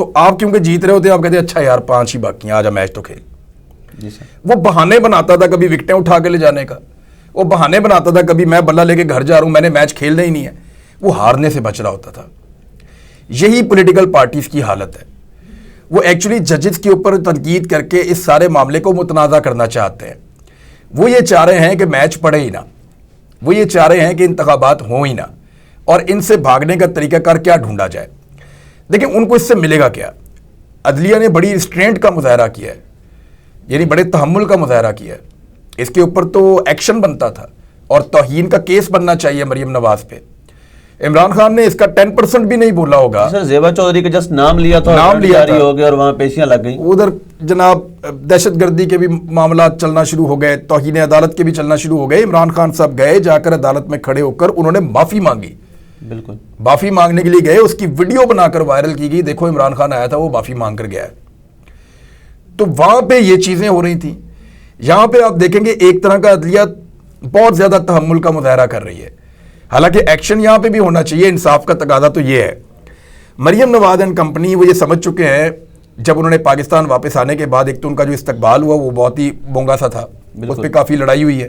تو آپ کیونکہ جیت رہے ہوتے ہیں آپ کہتے ہیں اچھا یار 5 ہی باقی ہیں, آجا میچ تو کھیل. جی سر. وہ بہانے بناتا تھا, کبھی وکٹیں اٹھا کے لے جانے کا, وہ بہانے بناتا تھا, کبھی میں بلہ لے کے گھر جا رہا ہوں, میں نے میچ کھیلنا ہی نہیں ہے, وہ ہارنے سے بچ رہا ہوتا تھا. یہی پولیٹیکل پارٹیز کی حالت ہے. وہ ایکچولی ججز کے اوپر تنقید کر کے اس سارے معاملے کو متنازع کرنا چاہتے ہیں. وہ یہ چاہ رہے ہیں کہ میچ پڑے ہی نہ, وہ یہ چاہ رہے ہیں کہ انتخابات ہوں ہی نہ, اور ان سے بھاگنے کا طریقہ کار کیا ڈھونڈا جائے. دیکھیں ان کو اس سے ملے گا کیا. عدلیہ نے بڑی ریسٹرینٹ کا مظاہرہ کیا ہے, یعنی بڑے تحمل کا مظاہرہ کیا ہے. اس کے اوپر تو ایکشن بنتا تھا اور توہین کا کیس بننا چاہیے مریم نواز پہ. عمران خان نے اس کا 10% بھی نہیں بولا ہوگا. سر زیبا چودھری کا جسٹ نام لیا تھا, نام لیا جاری ہو گیا اور وہاں پیشیاں لگ گئیں. ادھر جناب دہشت گردی کے بھی معاملات چلنا شروع ہو گئے, توہین عدالت کے بھی چلنا شروع ہو گئے. عمران خان صاحب گئے, جا کر عدالت میں کھڑے ہو کر انہوں نے معافی مانگی. بالکل معافی مانگنے کے لیے گئے, اس کی ویڈیو بنا کر وائرل کی گئی, دیکھو عمران خان آیا تھا, وہ معافی مانگ کر گیا ہے. تو وہاں پہ یہ چیزیں ہو رہی تھیں. یہاں پہ آپ دیکھیں گے ایک طرح کا عدلیہ بہت زیادہ تحمل کا مظاہرہ کر رہی ہے. حالانکہ ایکشن یہاں پہ بھی ہونا چاہیے, انصاف کا تقاضا تو یہ ہے. مریم نواز اینڈ کمپنی وہ یہ سمجھ چکے ہیں, جب انہوں نے پاکستان واپس آنے کے بعد ایک تو ان کا جو استقبال ہوا وہ بہت ہی بونگا سا تھا, اس پہ کافی لڑائی ہوئی ہے.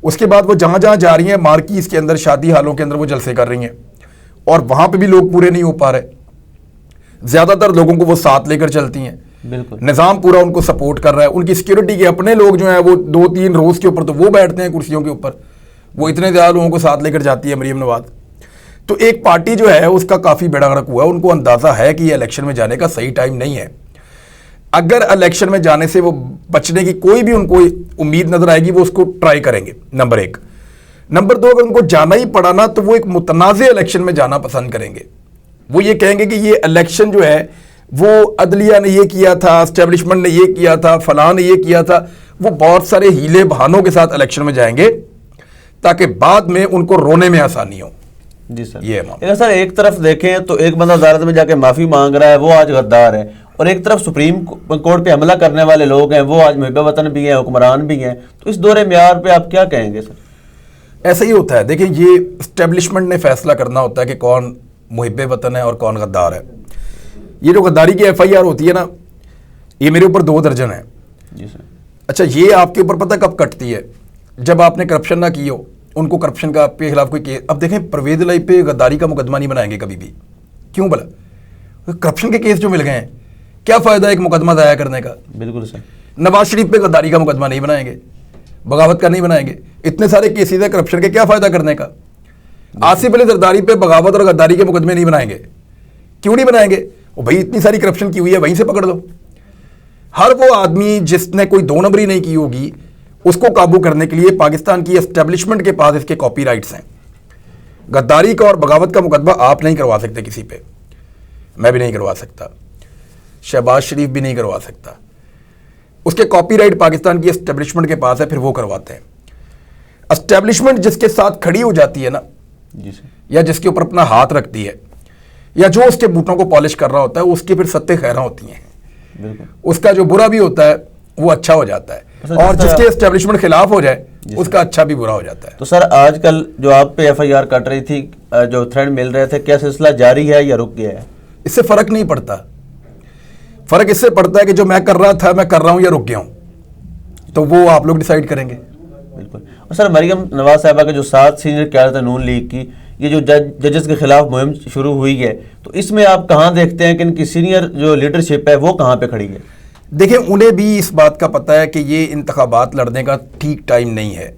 اس کے بعد وہ جہاں جہاں جا رہی ہیں مارکیز کے اندر, شادی ہالوں کے اندر وہ جلسے کر رہی ہیں, اور وہاں پہ بھی لوگ پورے نہیں ہو پا رہے. زیادہ تر لوگوں کو وہ ساتھ لے کر چلتی ہیں. بالکل نظام پورا ان کو سپورٹ کر رہا ہے. ان کی سیکیورٹی کے اپنے لوگ جو ہیں وہ 2-3 روز کے اوپر تو وہ بیٹھتے ہیں کرسیوں کے اوپر, وہ اتنے زیادہ لوگوں کو ساتھ لے کر جاتی ہے مریم نواز. تو ایک پارٹی جو ہے اس کا کافی بیڑا غرق ہوا ہے. ان کو اندازہ ہے کہ یہ الیکشن میں جانے کا صحیح ٹائم نہیں ہے. اگر الیکشن میں جانے سے وہ بچنے کی کوئی بھی ان کو امید نظر آئے گی, وہ اس کو ٹرائی کریں گے, نمبر 1. نمبر 2, اگر ان کو جانا ہی پڑا نا تو وہ ایک متنازع الیکشن میں جانا پسند کریں گے. وہ یہ کہیں گے کہ یہ الیکشن جو ہے وہ عدلیہ نے یہ کیا تھا, اسٹیبلشمنٹ نے یہ کیا تھا, فلاں نے یہ کیا تھا. وہ بہت سارے ہیلے بہانوں کے ساتھ الیکشن میں جائیں گے تاکہ بعد میں ان کو رونے میں آسانی ہو. جی سر. یہ اگر سر ایک طرف دیکھیں تو ایک بندہ عدالت میں جا کے معافی مانگ رہا ہے, وہ آج غدار ہے, اور ایک طرف سپریم کورٹ پہ حملہ کرنے والے لوگ ہیں, وہ آج محب وطن بھی ہیں, حکمران بھی ہیں. تو اس دور معیار پہ آپ کیا کہیں گے سر؟ ایسا ہی ہوتا ہے. دیکھیں یہ اسٹیبلشمنٹ نے فیصلہ کرنا ہوتا ہے کہ کون محب وطن ہے اور کون غدار ہے. یہ جو غداری کی FIR ہوتی ہے نا, یہ میرے اوپر 2 درجن ہے. جی سر. اچھا یہ آپ کے اوپر پتہ کب کٹتی ہے؟ جب آپ نے کرپشن نہ کی ہو, ان کو کرپشن کا کے خلاف کوئی کیس. اب دیکھیں پرویز الہی پہ غداری کا مقدمہ نہیں بنائیں گے کبھی بھی. کیوں بلا؟ کرپشن کے کیس جو مل گئے ہیں, کیا فائدہ ایک مقدمہ ضائع کرنے کا؟ بالکل سر. نواز شریف پہ غداری کا مقدمہ نہیں بنائیں گے, بغاوت کا نہیں بنائیں گے. اتنے سارے کیسز ہیں کرپشن کے, کیا فائدہ کرنے کا؟ آصف علی زرداری پہ بغاوت اور غداری کے مقدمے نہیں بنائیں گے. کیوں نہیں بنائیں گے؟ بھائی اتنی ساری کرپشن کی ہوئی ہے, وہیں سے پکڑ لو. ہر وہ آدمی جس نے کوئی 2 نمبری نہیں کی ہوگی, اس کو قابو کرنے کے لیے پاکستان کی اسٹیبلشمنٹ کے پاس اس کے کاپی رائٹس ہیں. غداری کا اور بغاوت کا مقدمہ آپ نہیں کروا سکتے کسی پہ, میں بھی نہیں کروا سکتا, شہباز شریف بھی نہیں کروا سکتا. اس کے کاپی رائٹ پاکستان کی اسٹیبلشمنٹ کے پاس ہے, پھر وہ کرواتے ہیں. اسٹیبلشمنٹ جس کے ساتھ کھڑی ہو جاتی ہے نا, جی سر, یا جس کے اوپر اپنا ہاتھ رکھتی ہے, یا جو اس کے بوٹوں کو پالش کر رہا ہوتا ہے, اس کے پھر ستیں خیراں ہوتی ہیں. بالکل. اس کا جو برا بھی ہوتا ہے وہ اچھا ہو جاتا ہے, اور جس کے اسٹیبلشمنٹ خلاف ہو جائے اس کا اچھا بھی برا ہو جاتا ہے. تو سر آج کل جو آپ پہ FIR کٹ رہی تھی, جو تھریڈ مل رہے تھے, کیا سلسلہ جاری ہے یا رک گیا ہے؟ اس سے فرق نہیں پڑتا. فرق اس سے پڑتا ہے کہ جو میں کر رہا تھا میں کر رہا ہوں یا رک گیا ہوں, تو وہ آپ لوگ ڈیسائیڈ کریں گے. بالکل. اور سر مریم نواز صاحبہ کے جو 7 سینئر قیادت نون لیگ کی یہ جو ججز کے خلاف مہم شروع ہوئی ہے, تو اس میں آپ کہاں دیکھتے ہیں کہ ان کی سینئر جو لیڈرشپ ہے وہ کہاں پہ کھڑی ہے؟ دیکھیں انہیں بھی اس بات کا پتہ ہے کہ یہ انتخابات لڑنے کا ٹھیک ٹائم نہیں ہے.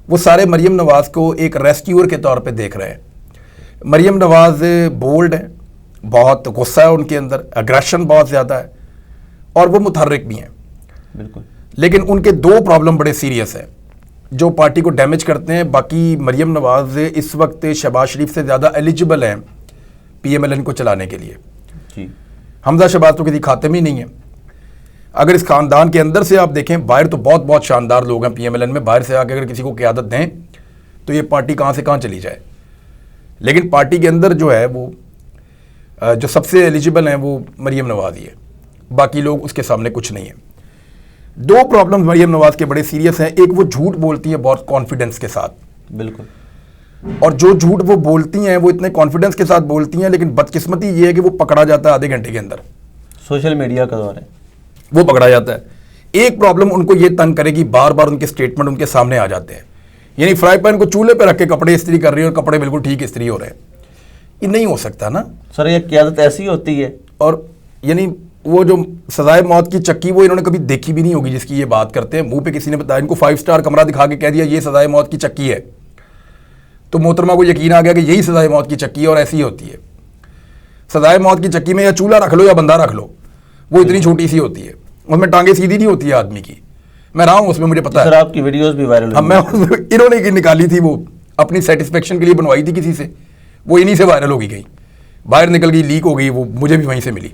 وہ سارے مریم نواز کو ایک ریسکیور کے طور پہ دیکھ رہے ہیں. مریم نواز بولڈ ہے, بہت غصہ ہے ان کے اندر, اگریشن بہت زیادہ ہے, اور وہ متحرک بھی ہیں. بالکل. لیکن ان کے 2 پرابلم بڑے سیریس ہیں جو پارٹی کو ڈیمیج کرتے ہیں. باقی مریم نواز اس وقت شہباز شریف سے زیادہ ایلیجبل ہیں PMLN کو چلانے کے لیے. جی. حمزہ شہباز تو کسی خاتم ہی نہیں ہے. اگر اس خاندان کے اندر سے آپ دیکھیں, باہر تو بہت بہت شاندار لوگ ہیں PMLN میں, باہر سے آ کے اگر کسی کو قیادت دیں تو یہ پارٹی کہاں سے کہاں چلی جائے. لیکن پارٹی کے اندر جو ہے وہ جو سب سے ایلیجبل ہیں وہ مریم نواز ہی ہے, باقی لوگ اس کے سامنے کچھ نہیں ہیں. 2 پرابلم مریم نواز کے بڑے سیریس ہیں. ایک وہ جھوٹ بولتی ہے بہت کانفیڈنس کے ساتھ. بالکل. اور جو جھوٹ وہ بولتی ہیں وہ اتنے کانفیڈنس کے ساتھ بولتی ہیں, لیکن بدقسمتی یہ ہے کہ وہ پکڑا جاتا ہے آدھے گھنٹے کے اندر. سوشل میڈیا کا دور ہے, وہ پکڑا جاتا ہے. ایک پرابلم ان کو یہ تنگ کرے گی, بار بار ان کے سٹیٹمنٹ ان کے سامنے آ جاتے ہیں, یعنی فرائی پین کو چولہے پہ رکھ کے کپڑے استری کر رہی ہیں اور کپڑے بالکل ٹھیک استری ہو رہے ہیں. یہ نہیں ہو سکتا نا سر, یہ قیادت ایسی ہوتی ہے. اور یعنی وہ جو سزائے موت کی چکی وہ انہوں نے کبھی دیکھی بھی نہیں ہوگی جس کی یہ بات کرتے ہیں. منہ پہ کسی نے بتایا, ان کو 5 اسٹار کمرہ دکھا کے کہہ دیا یہ سزائے موت کی چکی ہے, تو محترمہ کو یقین آ گیا کہ یہی سزائے موت کی چکی ہے اور ایسی ہی ہوتی ہے. سزائے موت کی چکی میں یا چولہا رکھ لو یا بندہ رکھ لو, وہ اتنی چھوٹی سی ہوتی ہے, اس میں ٹانگیں سیدھی نہیں ہوتی ہے آدمی کی. میں رہا ہوں اس میں, مجھے پتا ہے. سر آپ کی ویڈیوز بھی وائرل ہوئی. میں انہوں نے نکالی تھی, وہ اپنی سیٹسفیکشن کے لیے بنوائی تھی کسی سے, وہ انہی سے وائرل ہو گئی, باہر نکل گئی, لیک ہو گئی, وہ مجھے بھی وہیں سے ملی.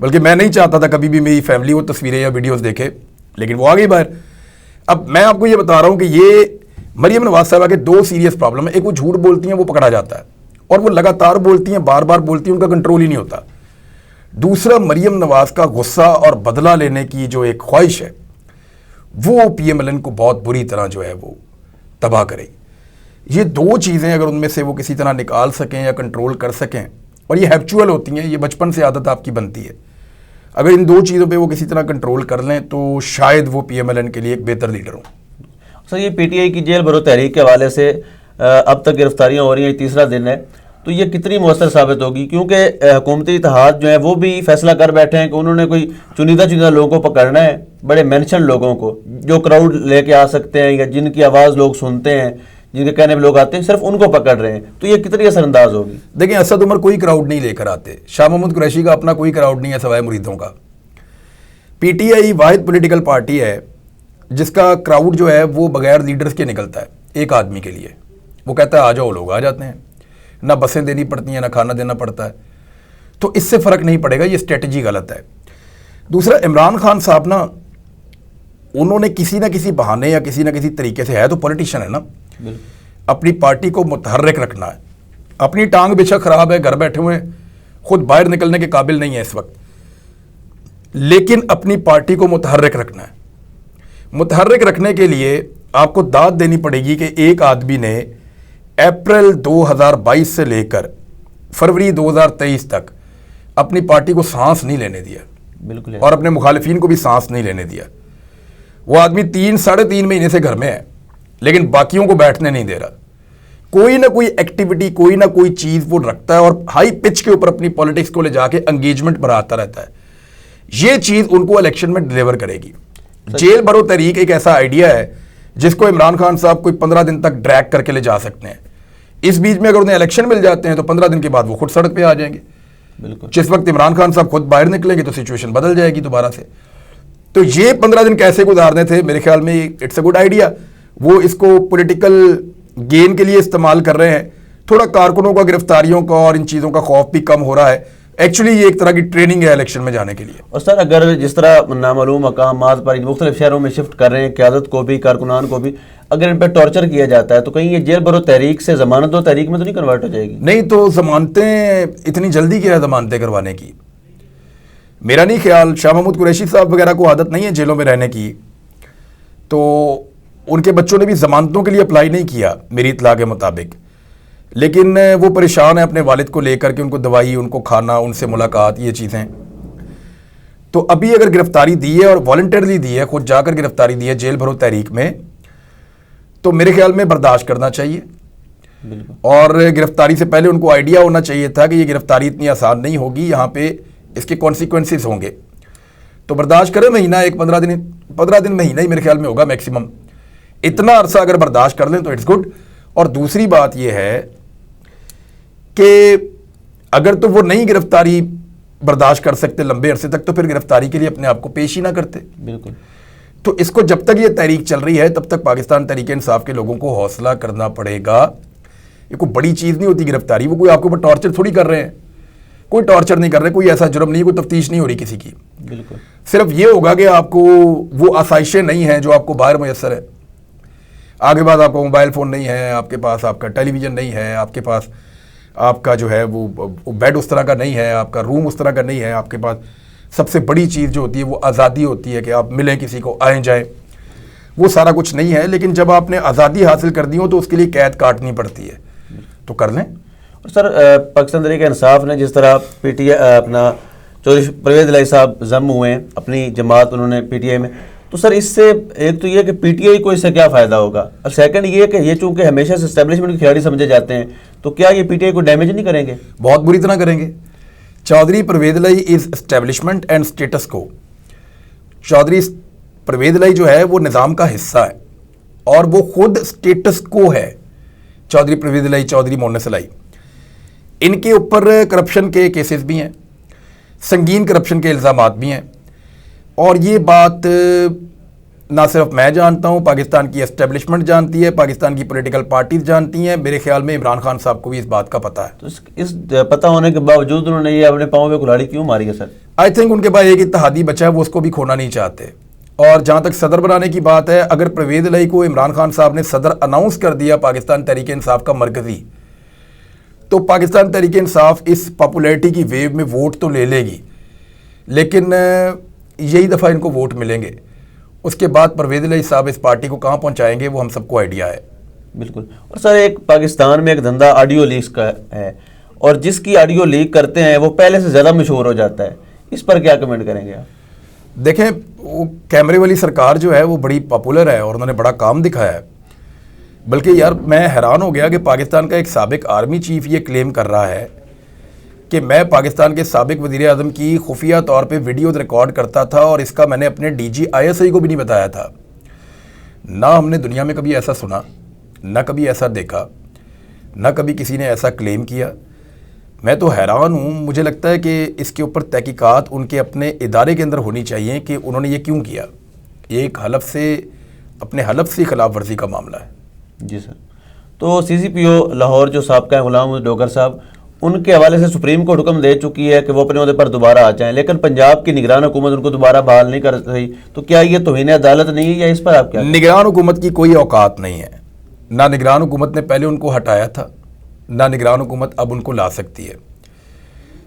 بلکہ میں نہیں چاہتا تھا کبھی بھی میری فیملی وہ تصویریں یا ویڈیوز دیکھے, لیکن وہ آ گئی باہر. اب میں آپ کو یہ بتا رہا ہوں کہ یہ مریم نواز صاحبہ کے 2 سیریس پرابلم ہیں. ایک وہ جھوٹ بولتی ہیں, وہ پکڑا جاتا ہے, اور وہ لگاتار بولتی ہیں, بار بار بولتی ہیں, ان کا کنٹرول ہی نہیں ہوتا. دوسرا, مریم نواز کا غصہ اور بدلہ لینے کی جو ایک خواہش ہے وہ پی ایم ایل این کو بہت بری طرح جو ہے وہ تباہ کرے. یہ 2 چیزیں اگر ان میں سے وہ کسی طرح نکال سکیں یا کنٹرول کر سکیں, اور یہ ہیبچول ہوتی ہیں, یہ بچپن سے عادت آپ کی بنتی ہے, اگر ان 2 چیزوں پہ وہ کسی طرح کنٹرول کر لیں تو شاید وہ پی ایم ایل این کے لیے ایک بہتر لیڈر ہوں. سر, یہ پی ٹی آئی کی جیل بھرو تحریک کے حوالے سے اب تک گرفتاریاں ہو رہی ہیں, 3را دن ہے, تو یہ کتنی مؤثر ثابت ہوگی؟ کیونکہ حکومتی اتحاد جو ہے وہ بھی فیصلہ کر بیٹھے ہیں کہ انہوں نے کوئی چنیدہ لوگوں کو پکڑنا ہے, بڑے مینشن لوگوں کو, جو کراؤڈ لے کے آ سکتے ہیں یا جن کی آواز لوگ سنتے ہیں, جن کے کہنے پہ لوگ آتے ہیں, صرف ان کو پکڑ رہے ہیں. تو یہ کتنی اثر انداز ہوگی؟ دیکھیں, اسد عمر کوئی کراؤڈ نہیں لے کر آتے, شاہ محمود قریشی کا اپنا کوئی کراؤڈ نہیں ہے سوائے مریدوں کا. پی ٹی آئی واحد پولیٹیکل پارٹی ہے جس کا کراؤڈ جو ہے وہ بغیر لیڈرز کے نکلتا ہے. ایک آدمی کے لیے وہ کہتا ہے آ جاؤ, لوگ آ جاتے ہیں, نہ بسیں دینی پڑتی ہیں, نہ کھانا دینا پڑتا ہے. تو اس سے فرق نہیں پڑے گا, یہ اسٹریٹجی غلط ہے. دوسرا, عمران خان صاحب نا, انہوں نے کسی نہ کسی بہانے یا کسی نہ کسی طریقے سے, ہے تو پولیٹیشین ہے نا, اپنی پارٹی کو متحرک رکھنا ہے. اپنی ٹانگ بچھا خراب ہے, گھر بیٹھے ہوئے ہیں, خود باہر نکلنے کے قابل نہیں ہے اس وقت, لیکن اپنی پارٹی کو متحرک رکھنا ہے. متحرک رکھنے کے لیے آپ کو داد دینی پڑے گی کہ ایک آدمی نے اپریل 2022 سے لے کر فروری 2023 تک اپنی پارٹی کو سانس نہیں لینے دیا, بالکل, اور اپنے مخالفین کو بھی سانس نہیں لینے دیا. وہ آدمی 3-3.5 مہینے سے گھر میں ہے, لیکن باقیوں کو بیٹھنے نہیں دے رہا. کوئی نہ کوئی ایکٹیویٹی, کوئی نہ کوئی چیز وہ رکھتا ہے, اور ہائی پچ کے اوپر اپنی پالیٹکس کو لے جا کے انگیجمنٹ بڑھاتا رہتا ہے. یہ چیز ان کو الیکشن میں ڈیلیور کرے گی. جیل بھرو تحریک ایک ایسا آئیڈیا ہے جس کو عمران خان صاحب کوئی 15 دن تک ڈریگ کر کے لے جا سکتے ہیں. اس بیچ میں اگر انہیں الیکشن مل جاتے ہیں تو 15 دن کے بعد وہ خود سڑک پہ آ جائیں گے. بالکل, جس وقت عمران خان صاحب خود باہر نکلیں گے تو سچویشن بدل جائے گی دوبارہ سے. تو یہ 15 دن کیسے گزارنے تھے, میرے خیال میں اٹس اے گڈ آئیڈیا. وہ اس کو پولیٹیکل گین کے لیے استعمال کر رہے ہیں. تھوڑا کارکنوں کا, گرفتاریوں کا اور ان چیزوں کا خوف بھی کم ہو رہا ہے. ایکچولی یہ ایک طرح کی ٹریننگ ہے الیکشن میں جانے کے لیے. اور سر, اگر جس طرح نامعلوم مقامات پر مختلف شہروں میں شفٹ کر رہے ہیں, قیادت کو بھی, کارکنان کو بھی, اگر ان پہ ٹارچر کیا جاتا ہے تو کہیں یہ جیل بھرو تحریک سے ضمانت و تحریک میں تو نہیں کنورٹ ہو جائے گی؟ نہیں تو ضمانتیں اتنی جلدی کیا ہے ضمانتیں کروانے کی؟ میرا نہیں خیال. شاہ محمود قریشی صاحب وغیرہ کو عادت نہیں ہے جیلوں میں رہنے کی, تو ان کے بچوں نے بھی ضمانتوں کے لیے اپلائی نہیں کیا میری اطلاع کے مطابق. لیکن وہ پریشان ہیں اپنے والد کو لے کر کے, ان کو دوائی, ان کو کھانا, ان سے ملاقات, یہ چیزیں. تو ابھی اگر گرفتاری دی ہے اور والنٹرلی دی ہے, خود جا کر گرفتاری دی ہے جیل بھرو تحریک میں, تو میرے خیال میں برداشت کرنا چاہیے. اور گرفتاری سے پہلے ان کو آئیڈیا ہونا چاہیے تھا کہ یہ گرفتاری اتنی آسان نہیں ہوگی, یہاں پہ اس کے کانسیکوینسز ہوں گے. تو برداشت کریں, مہینہ, ایک 15 دن مہینہ ہی میرے خیال میں ہوگا میکسیمم. اتنا عرصہ اگر برداشت کر لیں تو اٹس گڈ. اور دوسری بات یہ ہے کہ اگر تو وہ نہیں گرفتاری برداشت کر سکتے لمبے عرصے تک, تو پھر گرفتاری کے لیے اپنے آپ کو پیش ہی نہ کرتے. بالکل. تو اس کو جب تک یہ تحریک چل رہی ہے تب تک پاکستان تحریک انصاف کے لوگوں کو حوصلہ کرنا پڑے گا. یہ کوئی بڑی چیز نہیں ہوتی گرفتاری, وہ کوئی آپ کے اوپر ٹارچر تھوڑی کر رہے ہیں, کوئی ٹارچر نہیں کر رہے, کوئی ایسا جرم نہیں, کوئی تفتیش نہیں ہو رہی کسی کی. بالکل. صرف یہ ہوگا کہ آپ کو وہ آسائشیں نہیں ہیں جو آپ کو باہر میسر ہے. آگے بعد آپ کو موبائل فون نہیں ہے, آپ کے پاس آپ کا ٹیلی ویژن نہیں ہے, آپ کے پاس آپ کا جو ہے وہ بیڈ اس طرح کا نہیں ہے, آپ کا روم اس طرح کا نہیں ہے, آپ کے پاس سب سے بڑی چیز جو ہوتی ہے وہ آزادی ہوتی ہے کہ آپ ملیں کسی کو, آئیں جائیں. وہ سارا کچھ نہیں ہے. لیکن جب آپ نے آزادی حاصل کر دی ہو تو اس کے لیے قید کاٹنی پڑتی ہے. تو کر لیں. اور سر پاکستان تحریک انصاف نے جس طرح پی ٹی آئی اپنا چودھری پرویز الہی صاحب ضم ہوئے ہیں اپنی جماعت انہوں نے پی ٹی آئی میں, تو سر اس سے ایک تو یہ کہ پی ٹی آئی کو اس سے کیا فائدہ ہوگا, اور سیکنڈ یہ کہ یہ چونکہ ہمیشہ سے اسٹیبلشمنٹ کے کھلاڑی سمجھے جاتے ہیں تو کیا یہ پی ٹی آئی کو ڈیمیج نہیں کریں گے؟ بہت بری طرح کریں گے. چودھری پرویز الہی از اسٹیبلشمنٹ اینڈ اسٹیٹس کو. چودھری پرویز الہی جو ہے وہ نظام کا حصہ ہے اور وہ خود اسٹیٹس کو ہے. چودھری پرویز الہی, چودھری مونس الہی, ان کے اوپر کرپشن کے کیسز بھی ہیں, سنگین کرپشن کے الزامات بھی ہیں, اور یہ بات نہ صرف میں جانتا ہوں, پاکستان کی اسٹیبلشمنٹ جانتی ہے, پاکستان کی پولیٹیکل پارٹیز جانتی ہیں. میرے خیال میں عمران خان صاحب کو بھی اس بات کا پتہ ہے. تو اس پتہ ہونے کے باوجود انہوں نے یہ اپنے پاؤں پہ کلاڑی کیوں ماری ہے سر؟ آئی تھنک ان کے پاس ایک اتحادی بچہ ہے, وہ اس کو بھی کھونا نہیں چاہتے. اور جہاں تک صدر بنانے کی بات ہے, اگر پرویز الہی کو عمران خان صاحب نے صدر اناؤنس کر دیا پاکستان تحریک انصاف کا مرکزی, تو پاکستان تحریک انصاف اس پاپولیرٹی کی ویو میں ووٹ تو لے لے گی, لیکن یہی دفعہ ان کو ووٹ ملیں گے. اس کے بعد پرویز الہی صاحب اس پارٹی کو کہاں پہنچائیں گے وہ ہم سب کو آئیڈیا ہے. بالکل. اور سر ایک پاکستان میں ایک دھندا آڈیو لیکس کا ہے, اور جس کی آڈیو لیک کرتے ہیں وہ پہلے سے زیادہ مشہور ہو جاتا ہے, اس پر کیا کمنٹ کریں گے آپ؟ دیکھیں, وہ کیمرے والی سرکار جو ہے وہ بڑی پاپولر ہے اور انہوں نے بڑا کام دکھایا ہے. بلکہ یار میں حیران ہو گیا کہ پاکستان کا ایک سابق آرمی چیف یہ کلیم کر رہا ہے کہ میں پاکستان کے سابق وزیر اعظم کی خفیہ طور پہ ویڈیوز ریکارڈ کرتا تھا اور اس کا میں نے اپنے D G I S I کو بھی نہیں بتایا تھا. نہ ہم نے دنیا میں کبھی ایسا سنا, نہ کبھی ایسا دیکھا, نہ کبھی کسی نے ایسا کلیم کیا. میں تو حیران ہوں. مجھے لگتا ہے کہ اس کے اوپر تحقیقات ان کے اپنے ادارے کے اندر ہونی چاہیے کہ انہوں نے یہ کیوں کیا. یہ ایک حلف سے, اپنے حلف سے خلاف ورزی کا معاملہ ہے. جی سر. تو سی سی پی او لاہور جو سابقہ غلام محمد ڈوگر صاحب, ان کے حوالے سے سپریم کورٹ حکم دے چکی ہے کہ وہ اپنے عہدے پر دوبارہ آ جائیں, لیکن پنجاب کی نگران حکومت ان کو دوبارہ بحال نہیں کر رہی, تو کیا یہ توہین عدالت نہیں ہے, یا اس پر آپ کیا؟ نگران حکومت کی کوئی اوقات نہیں ہے. نہ نگران حکومت نے پہلے ان کو ہٹایا تھا, نہ نگران حکومت اب ان کو لا سکتی ہے.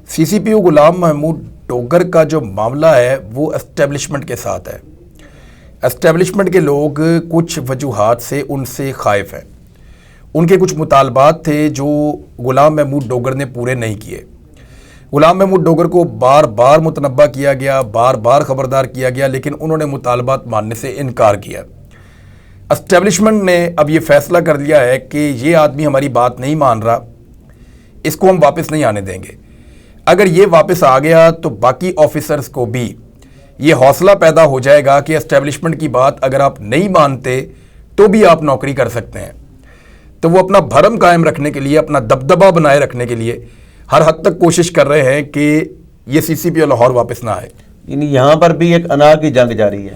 سی سی پی او غلام محمود ڈوگر کا جو معاملہ ہے وہ اسٹیبلشمنٹ کے ساتھ ہے. اسٹیبلشمنٹ کے لوگ کچھ وجوہات سے ان سے خائف ہیں. ان کے کچھ مطالبات تھے جو غلام محمود ڈوگر نے پورے نہیں کیے. غلام محمود ڈوگر کو بار بار متنبہ کیا گیا, بار بار خبردار کیا گیا, لیکن انہوں نے مطالبات ماننے سے انکار کیا. اسٹیبلشمنٹ نے اب یہ فیصلہ کر لیا ہے کہ یہ آدمی ہماری بات نہیں مان رہا, اس کو ہم واپس نہیں آنے دیں گے. اگر یہ واپس آ گیا تو باقی آفیسرز کو بھی یہ حوصلہ پیدا ہو جائے گا کہ اسٹیبلشمنٹ کی بات اگر آپ نہیں مانتے تو بھی آپ نوکری کر سکتے ہیں. تو وہ اپنا بھرم قائم رکھنے کے لیے, اپنا دبدبہ بنائے رکھنے کے لیے ہر حد تک کوشش کر رہے ہیں کہ یہ سی سی پی او لاہور واپس نہ آئے. یعنی یہاں پر بھی ایک انا کی جنگ جاری ہے.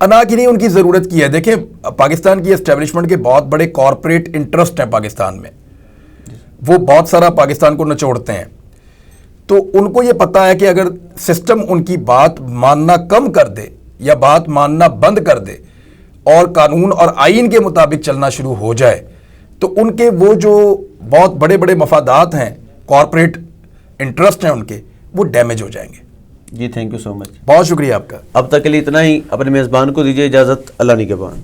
انا کی نہیں, ان کی ضرورت کی ہے. دیکھیں, پاکستان کی اسٹیبلشمنٹ کے بہت بڑے کارپوریٹ انٹرسٹ ہیں پاکستان میں, وہ بہت سارا پاکستان کو نچوڑتے ہیں. تو ان کو یہ پتہ ہے کہ اگر سسٹم ان کی بات ماننا کم کر دے یا بات ماننا بند کر دے اور قانون اور آئین کے مطابق چلنا شروع ہو جائے تو ان کے وہ جو بہت بڑے بڑے مفادات ہیں, کارپوریٹ انٹرسٹ ہیں ان کے, وہ ڈیمیج ہو جائیں گے. جی تھینک یو سو مچ. بہت شکریہ آپ کا. اب تک کے لیے اتنا ہی. اپنے میزبان کو دیجیے اجازت. اللہ نگہبان.